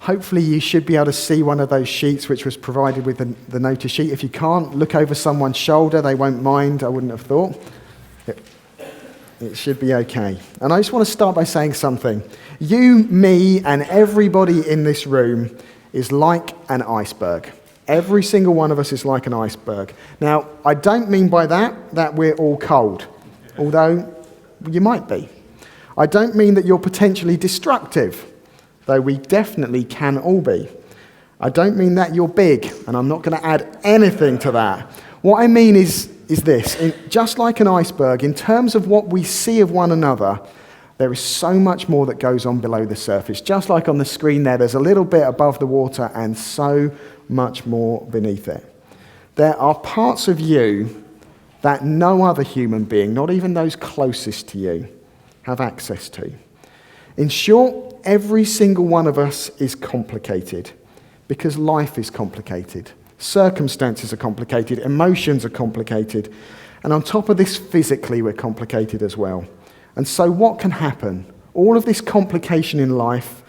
Hopefully you should be able to see one of those sheets which was provided with the notice sheet. If you can't, look over someone's shoulder. They won't mind, I wouldn't have thought. It should be okay. And I just want to start by saying something. You, me, and everybody in this room is like an iceberg. Every single one of us is like an iceberg. Now, I don't mean by that we're all cold, although you might be. I don't mean that you're potentially destructive, though we definitely can all be. I don't mean that you're big, and I'm not going to add anything to that. What I mean is this. Just like an iceberg, in terms of what we see of one another, there is so much more that goes on below the surface. Just like on the screen there's a little bit above the water and so much more beneath it. There are parts of you that no other human being, not even those closest to you, have access to. In short, every single one of us is complicated because life is complicated. Circumstances are complicated, emotions are complicated, and on top of this, physically we're complicated as well. And so what can happen? All of this complication in life,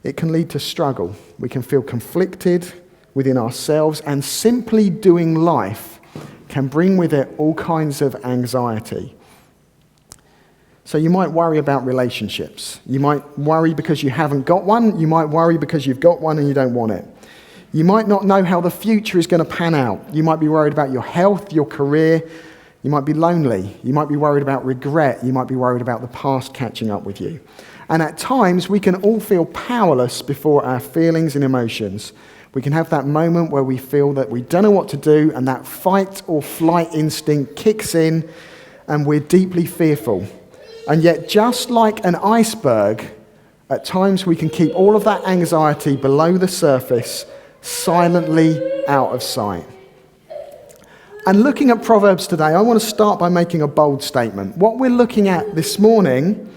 it can lead to struggle. We can feel conflicted within ourselves, and simply doing life can bring with it all kinds of anxiety. So you might worry about relationships. You might worry because you haven't got one. You might worry because you've got one and you don't want it. You might not know how the future is going to pan out. You might be worried about your health, your career. You might be lonely. You might be worried about regret. You might be worried about the past catching up with you. And at times, we can all feel powerless before our feelings and emotions. We can have that moment where we feel that we don't know what to do, and that fight or flight instinct kicks in, and we're deeply fearful. And yet, just like an iceberg, at times we can keep all of that anxiety below the surface, silently out of sight. And looking at Proverbs today, I want to start by making a bold statement. What we're looking at this morning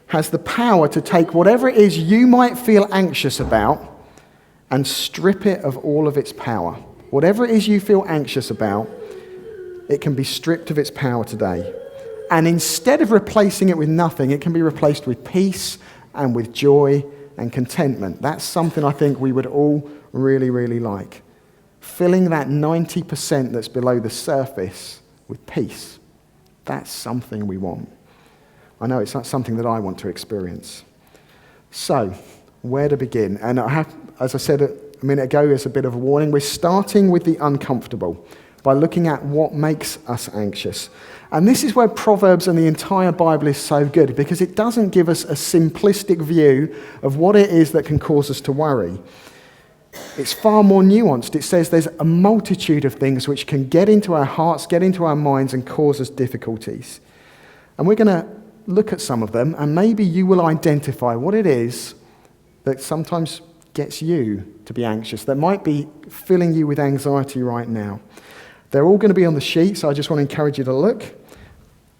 has the power to take whatever it is you might feel anxious about and strip it of all of its power. Whatever it is you feel anxious about, it can be stripped of its power today. And instead of replacing it with nothing, it can be replaced with peace and with joy and contentment. That's something I think we would all really, really like. Filling that 90% that's below the surface with peace. That's something we want. I know it's not something that I want to experience. So, where to begin? And I have, as I said a minute ago, as a bit of a warning, we're starting with the uncomfortable by looking at what makes us anxious. And this is where Proverbs and the entire Bible is so good, because it doesn't give us a simplistic view of what it is that can cause us to worry. It's far more nuanced. It says there's a multitude of things which can get into our hearts, get into our minds, and cause us difficulties. And we're going to look at some of them, and maybe you will identify what it is that sometimes gets you to be anxious, that might be filling you with anxiety right now. They're all going to be on the sheet, so I just want to encourage you to look.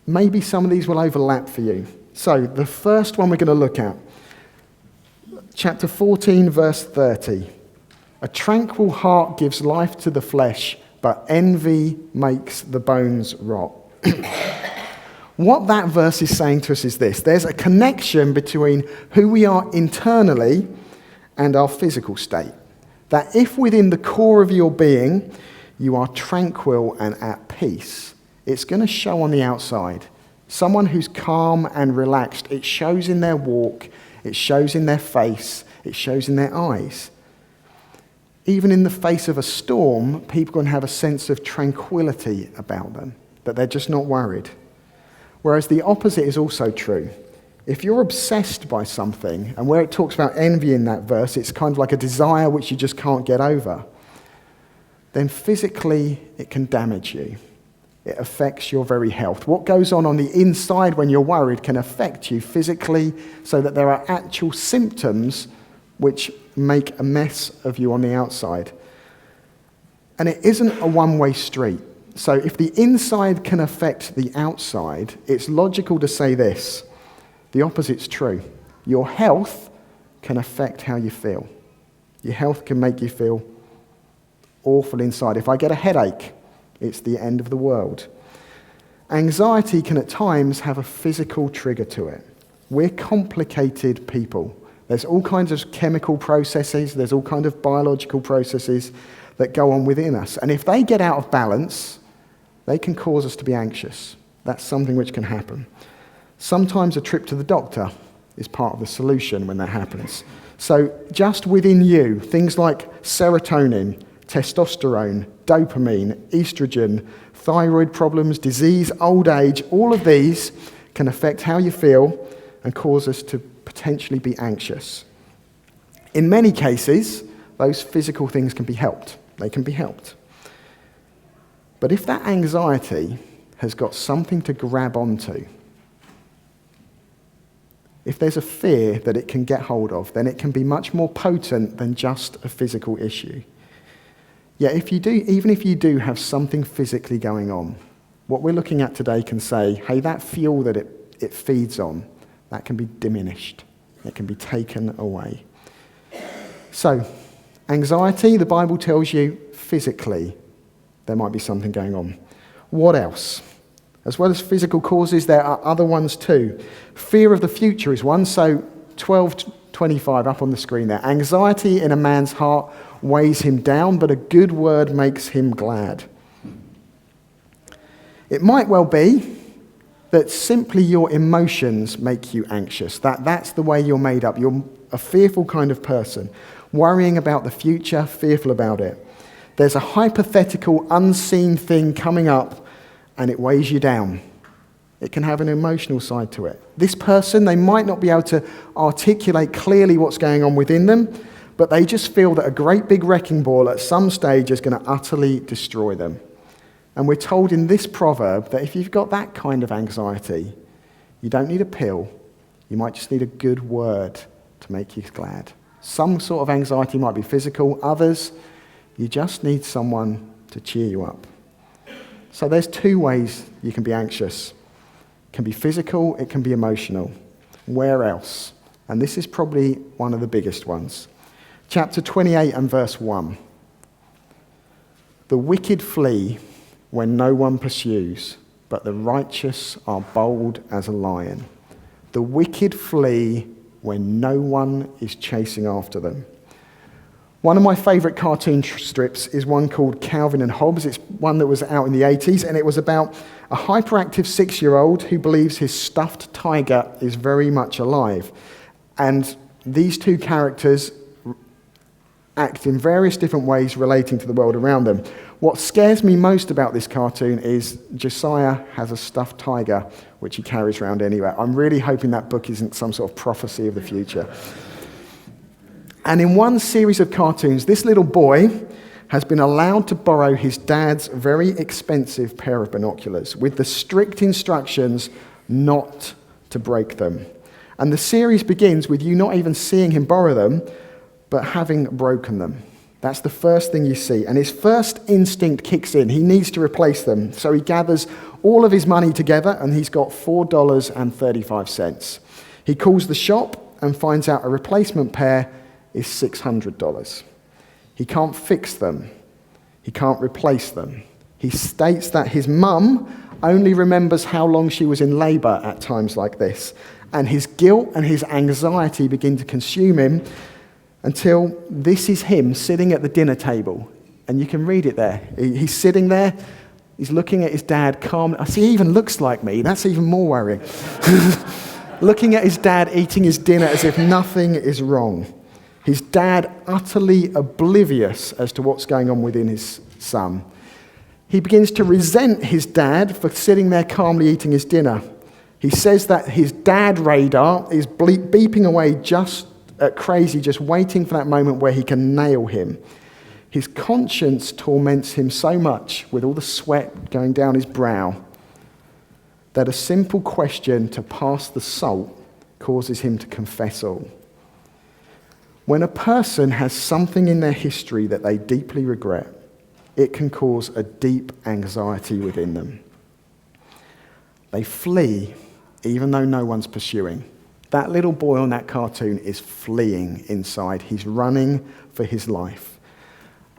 Maybe some of these will overlap for you. So the first one we're going to look at, chapter 14, verse 30. A tranquil heart gives life to the flesh, but envy makes the bones rot. What that verse is saying to us is this. There's a connection between who we are internally and our physical state. That if within the core of your being you are tranquil and at peace, it's going to show on the outside. Someone who's calm and relaxed, it shows in their walk, it shows in their face, it shows in their eyes. Even in the face of a storm, people can have a sense of tranquility about them, that they're just not worried. Whereas the opposite is also true. If you're obsessed by something, and where it talks about envy in that verse, it's kind of like a desire which you just can't get over, then physically it can damage you. It affects your very health. What goes on the inside when you're worried can affect you physically, so that there are actual symptoms which make a mess of you on the outside. And it isn't a one-way street. So if the inside can affect the outside, it's logical to say this. The opposite's true. Your health can affect how you feel. Your health can make you feel awful inside. If I get a headache, it's the end of the world. Anxiety can at times have a physical trigger to it. We're complicated people. There's all kinds of chemical processes, there's all kinds of biological processes that go on within us. And if they get out of balance, they can cause us to be anxious. That's something which can happen. Sometimes a trip to the doctor is part of the solution when that happens. So just within you, things like serotonin, testosterone, dopamine, estrogen, thyroid problems, disease, old age, all of these can affect how you feel and cause us to potentially be anxious. In many cases, those physical things can be helped. They can be helped. But if that anxiety has got something to grab onto, if there's a fear that it can get hold of, then it can be much more potent than just a physical issue. Yet even if you do have something physically going on, what we're looking at today can say, hey, that fuel that it feeds on, that can be diminished. It can be taken away. So, anxiety, the Bible tells you, physically, there might be something going on. What else? As well as physical causes, there are other ones too. Fear of the future is one, so 12:25 up on the screen there. Anxiety in a man's heart weighs him down, but a good word makes him glad. It might well be that simply your emotions make you anxious. That's the way you're made up. You're a fearful kind of person, worrying about the future, fearful about it. There's a hypothetical, unseen thing coming up, and it weighs you down. It can have an emotional side to it. This person, they might not be able to articulate clearly what's going on within them, but they just feel that a great big wrecking ball at some stage is going to utterly destroy them. And we're told in this proverb that if you've got that kind of anxiety, you don't need a pill. You might just need a good word to make you glad. Some sort of anxiety might be physical. Others, you just need someone to cheer you up. So there's two ways you can be anxious. It can be physical, it can be emotional. Where else? And this is probably one of the biggest ones. Chapter 28 and verse 1. The wicked flee when no one pursues, but the righteous are bold as a lion. The wicked flee when no one is chasing after them. One of my favourite cartoon strips is one called Calvin and Hobbes. It's one that was out in the 80s, and it was about a hyperactive 6-year-old who believes his stuffed tiger is very much alive. And these two characters act in various different ways relating to the world around them. What scares me most about this cartoon is Josiah has a stuffed tiger, which he carries around anywhere. I'm really hoping that book isn't some sort of prophecy of the future. And in one series of cartoons, this little boy has been allowed to borrow his dad's very expensive pair of binoculars with the strict instructions not to break them. And the series begins with you not even seeing him borrow them, but having broken them. That's the first thing you see. And his first instinct kicks in. He needs to replace them. So he gathers all of his money together, and he's got $4.35. He calls the shop and finds out a replacement pair is $600. He can't fix them. He can't replace them. He states that his mum only remembers how long she was in labour at times like this. And his guilt and his anxiety begin to consume him until this is him sitting at the dinner table. And you can read it there. He's sitting there. He's looking at his dad calmly. I see, he even looks like me. That's even more worrying. Looking at his dad eating his dinner as if nothing is wrong. His dad utterly oblivious as to what's going on within his son. He begins to resent his dad for sitting there calmly eating his dinner. He says that his dad radar is beeping away just crazy, just waiting for that moment where he can nail him. His conscience torments him so much with all the sweat going down his brow that a simple question to pass the salt causes him to confess all. When a person has something in their history that they deeply regret, it can cause a deep anxiety within them. They flee even though no one's pursuing. That little boy on that cartoon is fleeing inside. He's running for his life.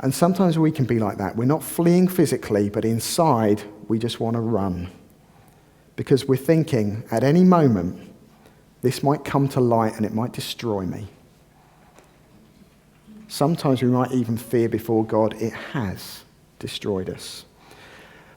And sometimes we can be like that. We're not fleeing physically, but inside we just want to run. Because we're thinking at any moment, This might come to light and it might destroy me. Sometimes we might even fear before God it has destroyed us.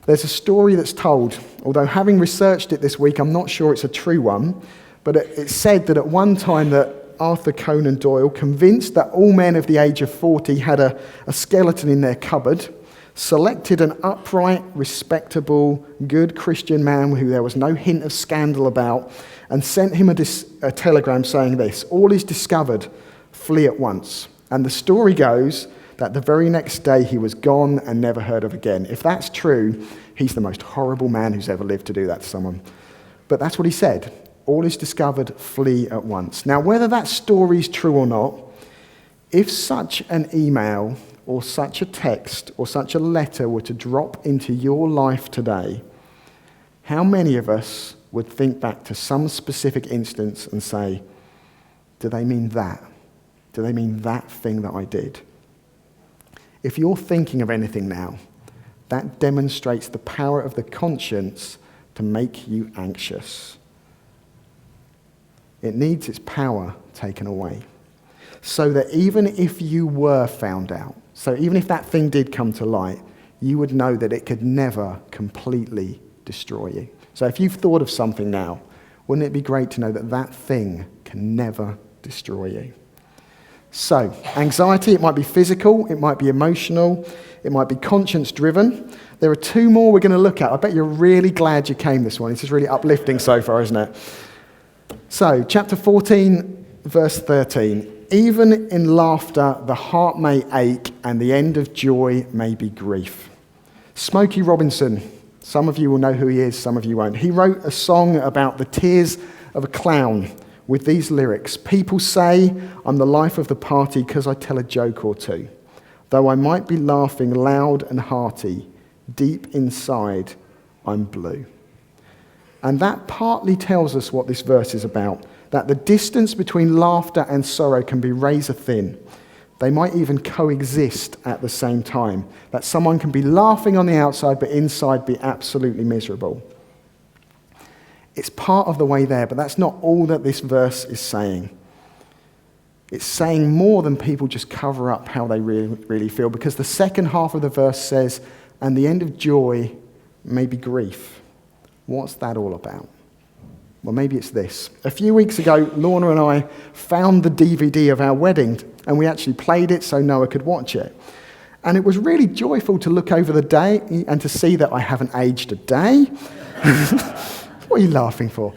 There's a story that's told, although having researched it this week, I'm not sure it's a true one, but it's said that at one time that Arthur Conan Doyle, convinced that all men of the age of 40 had a skeleton in their cupboard, selected an upright, respectable, good Christian man who there was no hint of scandal about, and sent him a telegram saying this: all is discovered, flee at once. And the story goes that the very next day he was gone and never heard of again. If that's true, he's the most horrible man who's ever lived to do that to someone. But that's what he said. All is discovered, flee at once. Now, whether that story's true or not, if such an email or such a text or such a letter were to drop into your life today, how many of us would think back to some specific instance and say, do they mean that? Do they mean that thing that I did? If you're thinking of anything now, that demonstrates the power of the conscience to make you anxious. It needs its power taken away. So that even if you were found out, so even if that thing did come to light, you would know that it could never completely destroy you. So if you've thought of something now, wouldn't it be great to know that that thing can never destroy you? So, anxiety, it might be physical, it might be emotional, it might be conscience-driven. There are two more we're going to look at. I bet you're really glad you came this morning. This is really uplifting so far, isn't it? So, chapter 14, verse 13. Even in laughter, the heart may ache, and the end of joy may be grief. Smokey Robinson, some of you will know who he is, some of you won't. He wrote a song about the tears of a clown with these lyrics: people say I'm the life of the party because I tell a joke or two. Though I might be laughing loud and hearty, deep inside I'm blue. And that partly tells us what this verse is about, that the distance between laughter and sorrow can be razor thin. They might even coexist at the same time, that someone can be laughing on the outside but inside be absolutely miserable. It's part of the way there, but that's not all that this verse is saying. It's saying more than people just cover up how they really feel, because the second half of the verse says, and the end of joy may be grief. What's that all about? Well, maybe it's this. A few weeks ago, Lorna and I found the DVD of our wedding, and we actually played it so Noah could watch it. And it was really joyful to look over the day and to see that I haven't aged a day. What are you laughing for?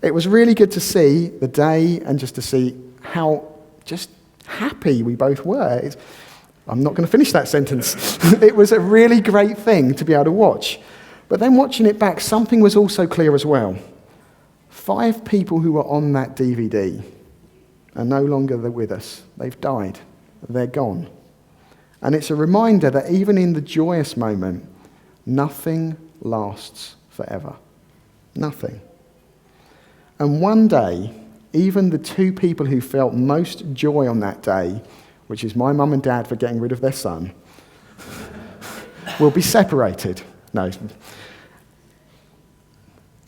It was really good to see the day and just to see how just happy we both were. I'm not going to finish that sentence. It was a really great thing to be able to watch. But then watching it back, something was also clear as well. 5 people who were on that DVD are no longer with us. They've died. They're gone. And it's a reminder that even in the joyous moment, nothing lasts forever. Nothing. And one day, even the 2 people who felt most joy on that day, which is my mum and dad for getting rid of their son, will be separated. No.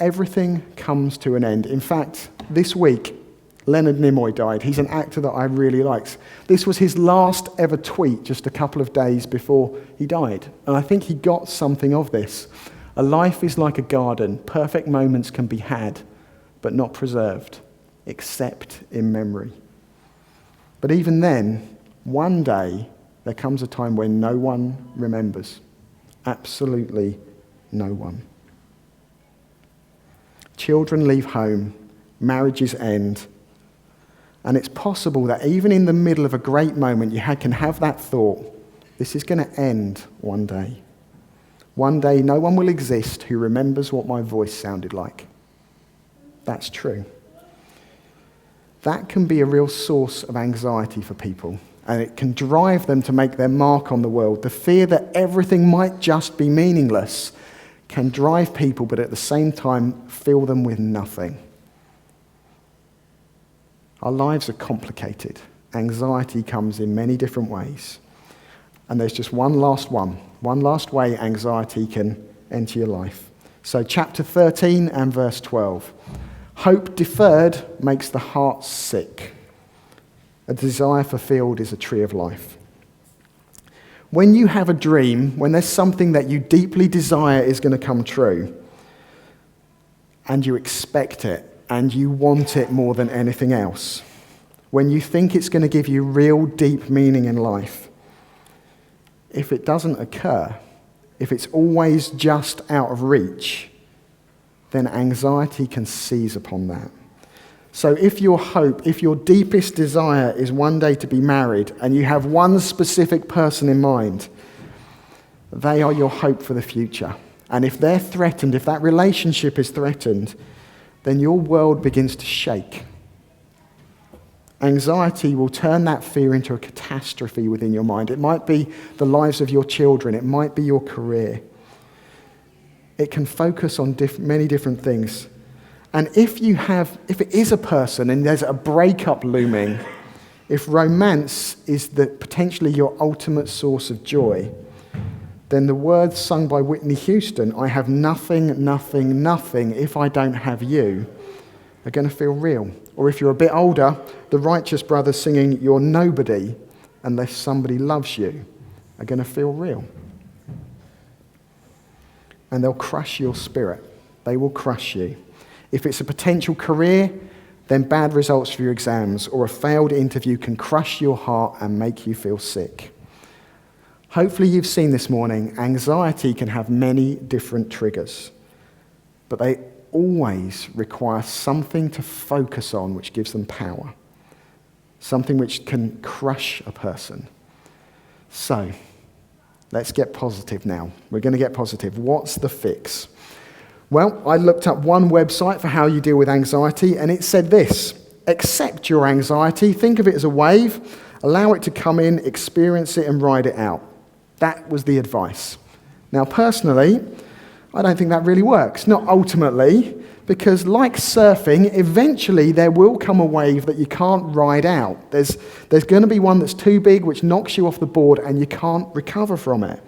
Everything comes to an end. In fact, this week, Leonard Nimoy died. He's an actor that I really like. This was his last ever tweet just a couple of days before he died. And I think he got something of this. A life is like a garden. Perfect moments can be had, but not preserved, except in memory. But even then, one day, there comes a time when no one remembers. Absolutely no one. Children leave home, marriages end, and it's possible that even in the middle of a great moment, you can have that thought, this is going to end one day. One day, no one will exist who remembers what my voice sounded like. That's true. That can be a real source of anxiety for people, and it can drive them to make their mark on the world. The fear that everything might just be meaningless can drive people, but at the same time, fill them with nothing. Our lives are complicated. Anxiety comes in many different ways. And there's just one last way anxiety can enter your life. So chapter 13 and verse 12. Hope deferred makes the heart sick. A desire fulfilled is a tree of life. When you have a dream, when there's something that you deeply desire is going to come true, and you expect it, and you want it more than anything else, when you think it's going to give you real deep meaning in life, if it doesn't occur, if it's always just out of reach, then anxiety can seize upon that. So if your hope, if your deepest desire is one day to be married and you have one specific person in mind, they are your hope for the future. And if they're threatened, if that relationship is threatened, then your world begins to shake. Anxiety will turn that fear into a catastrophe within your mind. It might be the lives of your children. It might be your career. It can focus on many different things. And if it is a person and there's a breakup looming, if romance is potentially your ultimate source of joy, then the words sung by Whitney Houston, "I have nothing, nothing, nothing if I don't have you," are going to feel real. Or if you're a bit older, the Righteous Brothers singing, "You're nobody unless somebody loves you," are going to feel real. And they'll crush your spirit. They will crush you. If it's a potential career, then bad results for your exams or a failed interview can crush your heart and make you feel sick. Hopefully you've seen this morning, anxiety can have many different triggers, but they always require something to focus on which gives them power, something which can crush a person. So, let's get positive now. We're going to get positive. What's the fix? Well, I looked up one website for how you deal with anxiety, and it said this: accept your anxiety, think of it as a wave, allow it to come in, experience it, and ride it out. That was the advice. Now, personally, I don't think that really works. Not ultimately, because like surfing, eventually there will come a wave that you can't ride out. There's going to be one that's too big, which knocks you off the board, and you can't recover from it.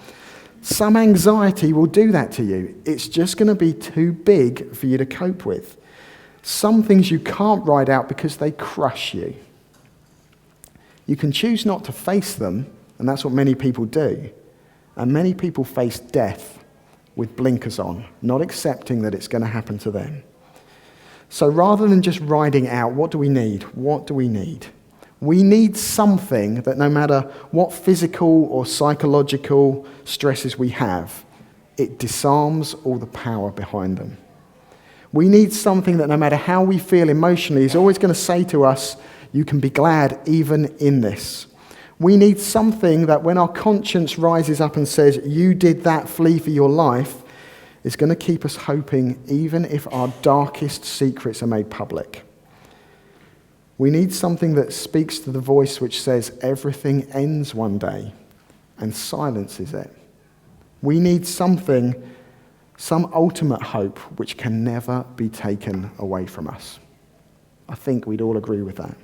Some anxiety will do that to you. It's just going to be too big for you to cope with. Some things you can't ride out because they crush you. You can choose not to face them, and that's what many people do. And many people face death with blinkers on, not accepting that it's going to happen to them. So rather than just riding out, what do we need? What do we need? We need something that no matter what physical or psychological stresses we have, it disarms all the power behind them. We need something that no matter how we feel emotionally is always going to say to us, you can be glad even in this. We need something that when our conscience rises up and says, you did that, flee for your life, is going to keep us hoping even if our darkest secrets are made public. We need something that speaks to the voice which says everything ends one day and silences it. We need some ultimate hope which can never be taken away from us. I think we'd all agree with that.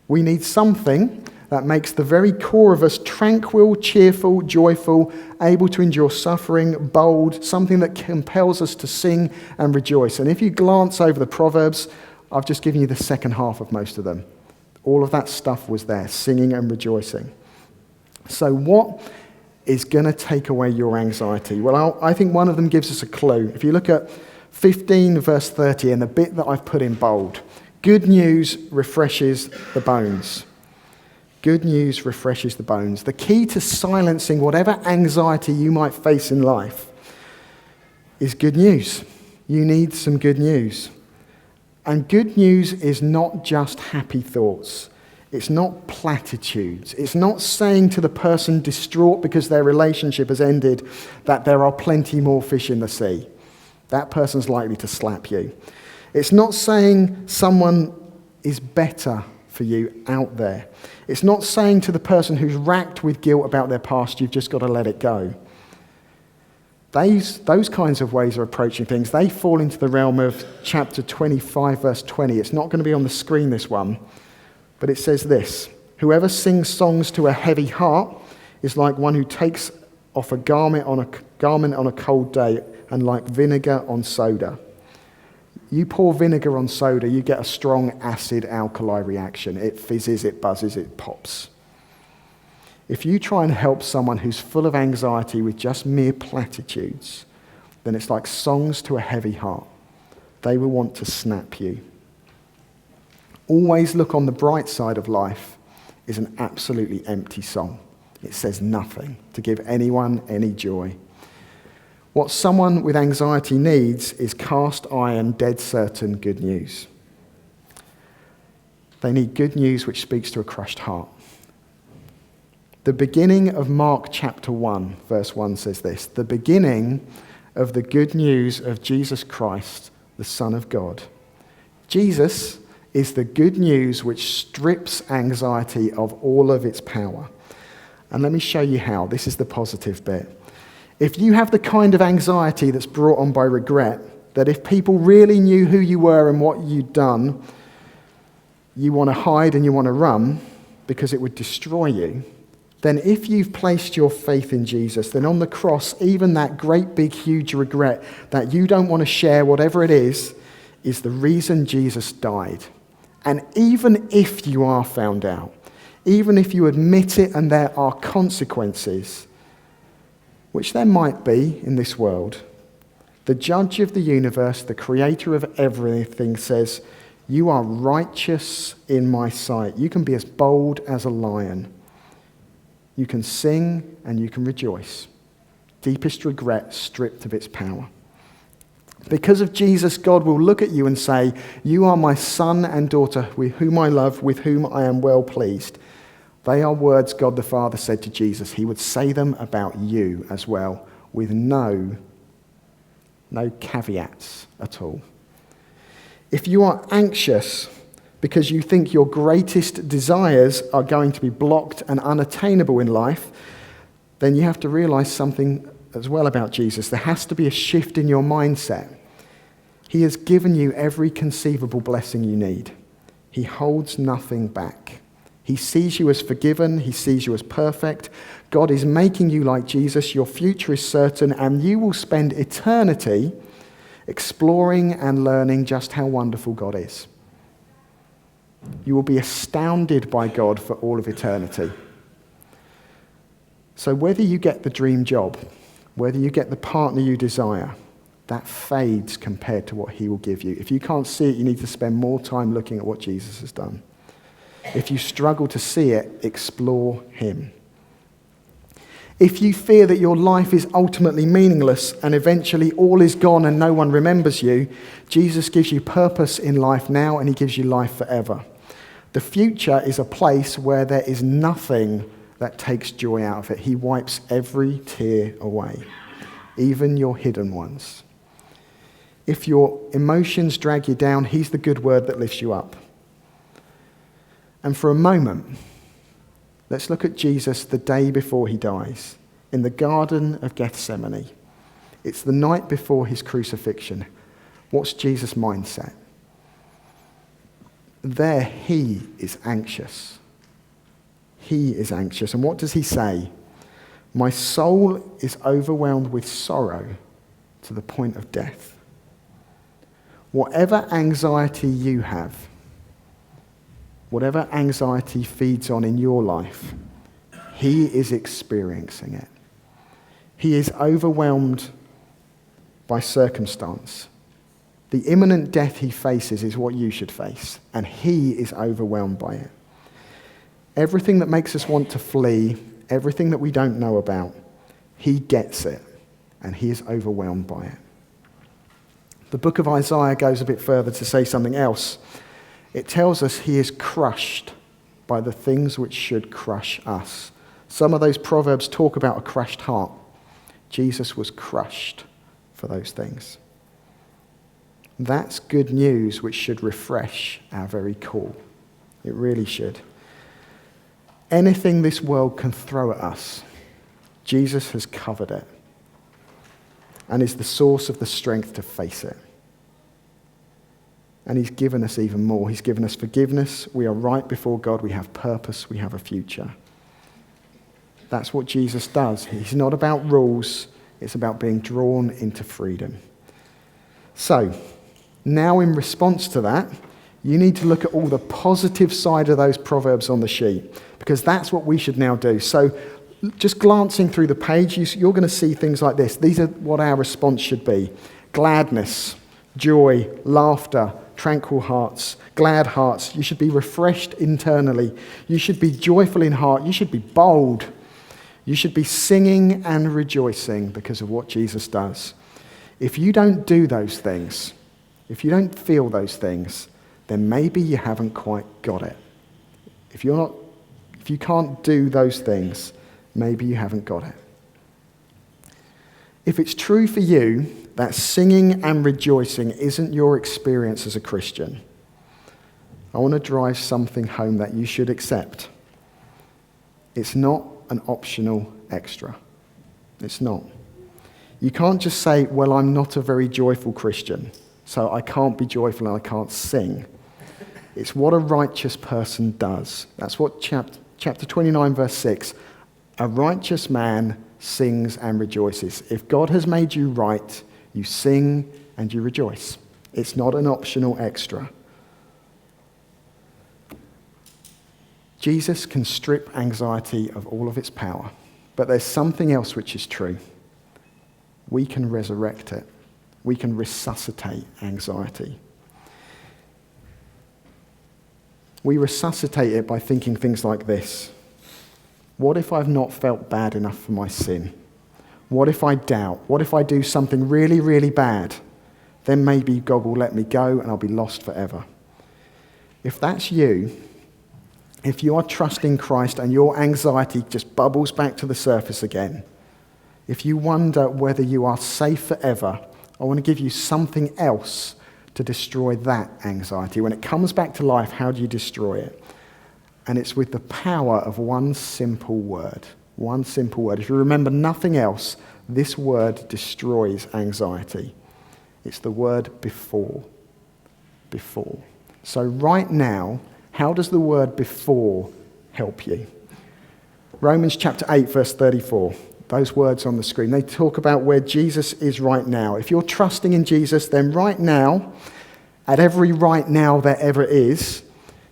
We need something that makes the very core of us tranquil, cheerful, joyful, able to endure suffering, bold, something that compels us to sing and rejoice. And if you glance over the Proverbs, I've just given you the second half of most of them. All of that stuff was there, singing and rejoicing. So what is going to take away your anxiety? Well, I think one of them gives us a clue. If you look at 15 verse 30 and the bit that I've put in bold, good news refreshes the bones. Good news refreshes the bones. The key to silencing whatever anxiety you might face in life is good news. You need some good news. And good news is not just happy thoughts. It's not platitudes. It's not saying to the person distraught because their relationship has ended that there are plenty more fish in the sea. That person's likely to slap you. It's not saying someone is better for you out there. It's not saying to the person who's racked with guilt about their past, you've just got to let it go. Those kinds of ways of approaching things, they fall into the realm of chapter 25, verse 20. It's not going to be on the screen, this one, but it says this: whoever sings songs to a heavy heart is like one who takes off a garment on a cold day and like vinegar on soda. You pour vinegar on soda, you get a strong acid-alkali reaction. It fizzes, it buzzes, it pops. If you try and help someone who's full of anxiety with just mere platitudes, then it's like songs to a heavy heart. They will want to snap you. Always look on the bright side of life is an absolutely empty song. It says nothing to give anyone any joy. What someone with anxiety needs is cast iron, dead certain good news. They need good news which speaks to a crushed heart. The beginning of Mark chapter 1, verse 1 says this: the beginning of the good news of Jesus Christ, the Son of God. Jesus is the good news which strips anxiety of all of its power. And let me show you how. This is the positive bit. If you have the kind of anxiety that's brought on by regret, that if people really knew who you were and what you'd done, you want to hide and you want to run because it would destroy you, then if you've placed your faith in Jesus, then on the cross, even that great big huge regret that you don't want to share, whatever it is the reason Jesus died. And even if you are found out, even if you admit it and there are consequences, which there might be in this world, the judge of the universe, the creator of everything, says, you are righteous in my sight. You can be as bold as a lion. You can sing and you can rejoice. Deepest regret stripped of its power. Because of Jesus, God will look at you and say, you are my son and daughter with whom I love, with whom I am well pleased. They are words God the Father said to Jesus. He would say them about you as well, with no caveats at all. If you are anxious because you think your greatest desires are going to be blocked and unattainable in life, then you have to realize something as well about Jesus. There has to be a shift in your mindset. He has given you every conceivable blessing you need. He holds nothing back. He sees you as forgiven. He sees you as perfect. God is making you like Jesus. Your future is certain, and you will spend eternity exploring and learning just how wonderful God is. You will be astounded by God for all of eternity. So whether you get the dream job, whether you get the partner you desire, that fades compared to what he will give you. If you can't see it, you need to spend more time looking at what Jesus has done. If you struggle to see it, explore him. If you fear that your life is ultimately meaningless and eventually all is gone and no one remembers you, Jesus gives you purpose in life now and he gives you life forever. The future is a place where there is nothing that takes joy out of it. He wipes every tear away, even your hidden ones. If your emotions drag you down, he's the good word that lifts you up. And for a moment, let's look at Jesus the day before he dies in the Garden of Gethsemane. It's the night before his crucifixion. What's Jesus' mindset? There he is anxious. He is anxious. And what does he say? My soul is overwhelmed with sorrow to the point of death. Whatever anxiety you have, whatever anxiety feeds on in your life, he is experiencing it. He is overwhelmed by circumstance. The imminent death he faces is what you should face, and he is overwhelmed by it. Everything that makes us want to flee, everything that we don't know about, he gets it, and he is overwhelmed by it. The book of Isaiah goes a bit further to say something else. It tells us he is crushed by the things which should crush us. Some of those Proverbs talk about a crushed heart. Jesus was crushed for those things. That's good news which should refresh our very core. It really should. Anything this world can throw at us, Jesus has covered it and is the source of the strength to face it. And he's given us even more. He's given us forgiveness. We are right before God. We have purpose. We have a future. That's what Jesus does. He's not about rules. It's about being drawn into freedom. So, Now, in response to that, you need to look at all the positive side of those Proverbs on the sheet, because that's what we should now do. So just glancing through the page, you're going to see things like this. These are what our response should be: gladness, joy, laughter, tranquil hearts, glad hearts. You should be refreshed internally. You should be joyful in heart. You should be bold. You should be singing and rejoicing because of what Jesus does. If you don't do those things, if you don't feel those things, then maybe you haven't quite got it. If you can't do those things, maybe you haven't got it. If it's true for you that singing and rejoicing isn't your experience as a Christian, I want to drive something home that you should accept. It's not an optional extra. It's not. You can't just say, well, I'm not a very joyful Christian, so I can't be joyful and I can't sing. It's what a righteous person does. That's what chapter 29, verse 6, a righteous man sings and rejoices. If God has made you right, you sing and you rejoice. It's not an optional extra. Jesus can strip anxiety of all of its power, but there's something else which is true. We can resurrect it. We can resuscitate anxiety. We resuscitate it by thinking things like this. What if I've not felt bad enough for my sin? What if I doubt? What if I do something really, really bad? Then maybe God will let me go and I'll be lost forever. If that's you, if you are trusting Christ and your anxiety just bubbles back to the surface again, if you wonder whether you are safe forever, I want to give you something else to destroy that anxiety. When it comes back to life, how do you destroy it? And it's with the power of one simple word. One simple word. If you remember nothing else, this word destroys anxiety. It's the word before. Before. So right now, how does the word before help you? Romans chapter 8, verse 34. Those words on the screen, they talk about where Jesus is right now. If you're trusting in Jesus, then right now, at every right now there ever is,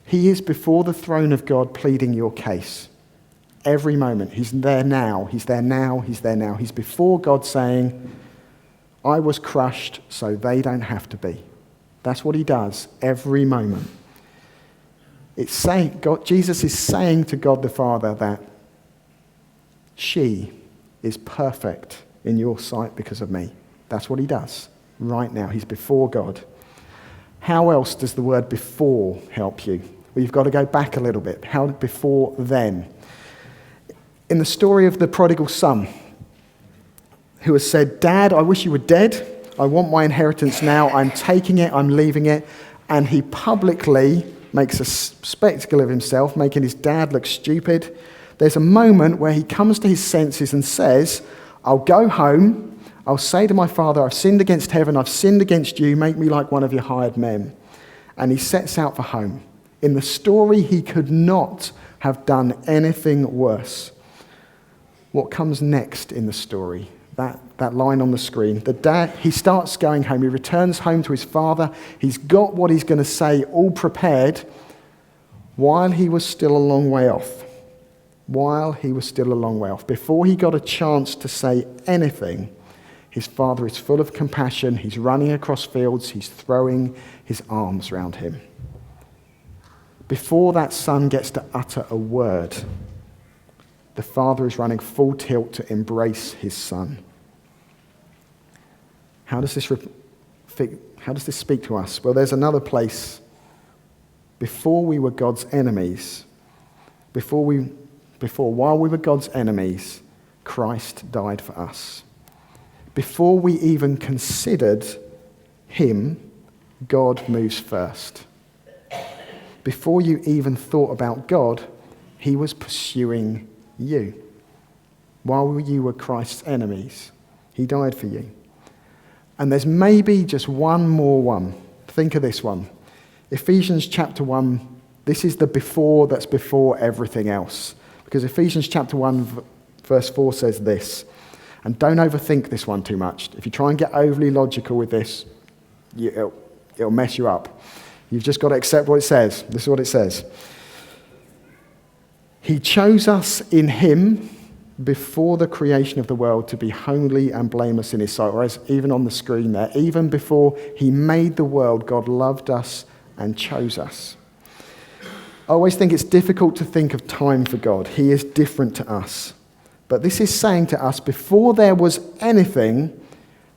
he is before the throne of God pleading your case. Every moment. He's there now. He's there now. He's there now. He's before God saying, I was crushed so they don't have to be. That's what he does every moment. It's saying, Jesus is saying to God the Father that she is perfect in your sight because of me. That's what he does right now. He's before God. How else does the word before help you? Well, you've got to go back a little bit. How before then? In the story of the prodigal son, who has said, Dad, I wish you were dead. I want my inheritance now. I'm taking it. I'm leaving it. And he publicly makes a spectacle of himself, making his dad look stupid. There's a moment where he comes to his senses and says, I'll go home. I'll say to my father, I've sinned against heaven. I've sinned against you. Make me like one of your hired men. And he sets out for home. In the story, he could not have done anything worse. What comes next in the story? That line on the screen. The dad, he starts going home. He returns home to his father. He's got what he's going to say all prepared while he was still a long way off. While he was still a long way off. Before he got a chance to say anything, his father is full of compassion. He's running across fields. He's throwing his arms around him. Before that son gets to utter a word, the father is running full tilt to embrace his son. How does this speak to us? Well, there's another place. Before we were God's enemies, while we were God's enemies, Christ died for us. Before we even considered him, God moves first. Before you even thought about God, he was pursuing you. While you were Christ's enemies, he died for you. And there's maybe just one more one. Think of this one. Ephesians chapter 1, this is the before that's before everything else. Because Ephesians chapter 1 verse 4 says this. And don't overthink this one too much. If you try and get overly logical with this, it'll mess you up. You've just got to accept what it says. This is what it says. He chose us in him before the creation of the world to be holy and blameless in his sight. Or as even on the screen there, even before he made the world, God loved us and chose us. I always think it's difficult to think of time for God. He is different to us. But this is saying to us, before there was anything,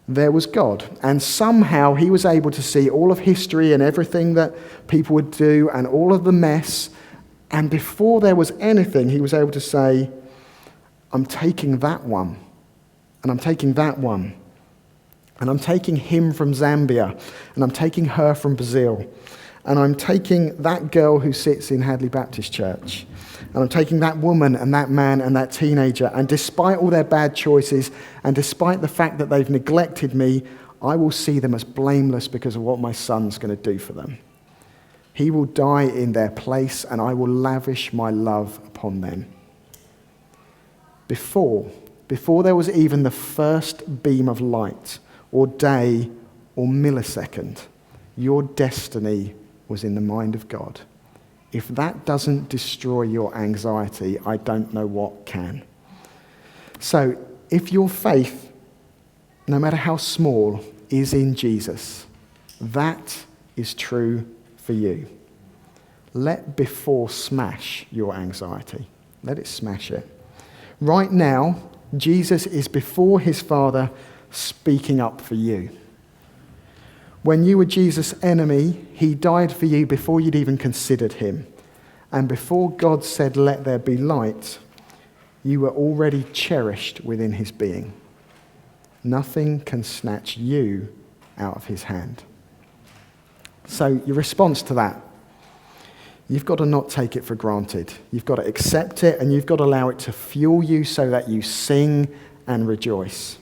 there was God. And somehow he was able to see all of history and everything that people would do and all of the mess. And before there was anything, he was able to say, I'm taking that one. And I'm taking that one. And I'm taking him from Zambia. And I'm taking her from Brazil. And I'm taking that girl who sits in Hadleigh Baptist Church. And I'm taking that woman and that man and that teenager. And despite all their bad choices, and despite the fact that they've neglected me, I will see them as blameless because of what my son's going to do for them. He will die in their place, and I will lavish my love upon them. Before there was even the first beam of light, or day, or millisecond, your destiny was in the mind of God. If that doesn't destroy your anxiety, I don't know what can. So, if your faith, no matter how small, is in Jesus, that is true for you. Let before smash your anxiety. Let it smash it. Right now, Jesus is before his Father speaking up for you. When you were Jesus' enemy, he died for you before you'd even considered him. And before God said, let there be light, you were already cherished within his being. Nothing can snatch you out of his hand. So your response to that, you've got to not take it for granted. You've got to accept it, and you've got to allow it to fuel you so that you sing and rejoice.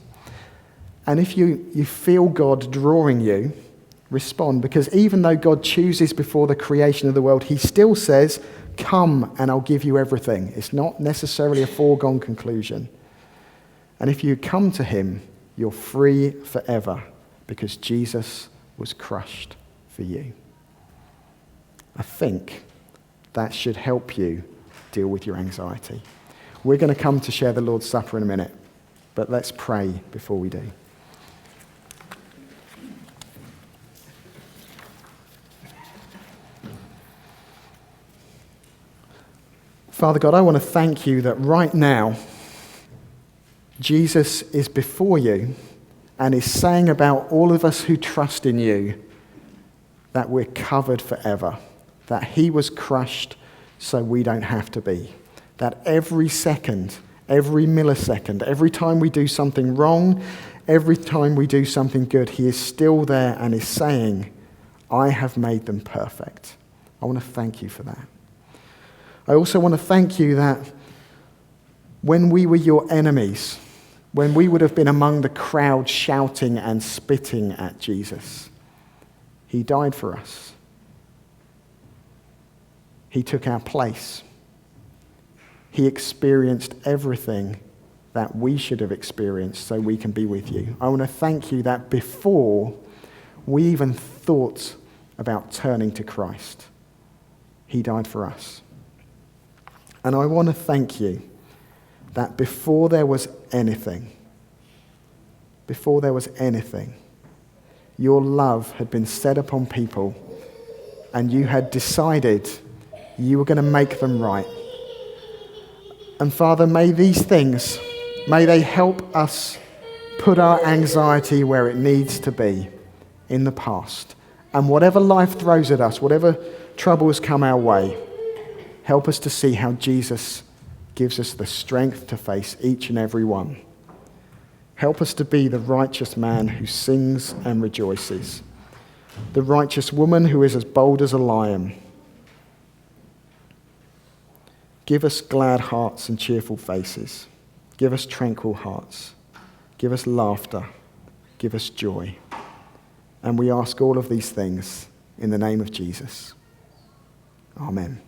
And if you feel God drawing you, respond, because even though God chooses before the creation of the world, he still says, come and I'll give you everything. It's not necessarily a foregone conclusion. And if you come to him, you're free forever because Jesus was crushed for you. I think that should help you deal with your anxiety. We're going to come to share the Lord's Supper in a minute, but let's pray before we do. Father God, I want to thank you that right now, Jesus is before you and is saying about all of us who trust in you that we're covered forever, that he was crushed so we don't have to be, that every second, every millisecond, every time we do something wrong, every time we do something good, he is still there and is saying, I have made them perfect. I want to thank you for that. I also want to thank you that when we were your enemies, when we would have been among the crowd shouting and spitting at Jesus, he died for us. He took our place. He experienced everything that we should have experienced so we can be with you. I want to thank you that before we even thought about turning to Christ, he died for us. And I want to thank you that before there was anything, your love had been set upon people and you had decided you were going to make them right. And Father, may these things, may they help us put our anxiety where it needs to be in the past. And whatever life throws at us, whatever troubles come our way, help us to see how Jesus gives us the strength to face each and every one. Help us to be the righteous man who sings and rejoices, the righteous woman who is as bold as a lion. Give us glad hearts and cheerful faces. Give us tranquil hearts. Give us laughter. Give us joy. And we ask all of these things in the name of Jesus. Amen.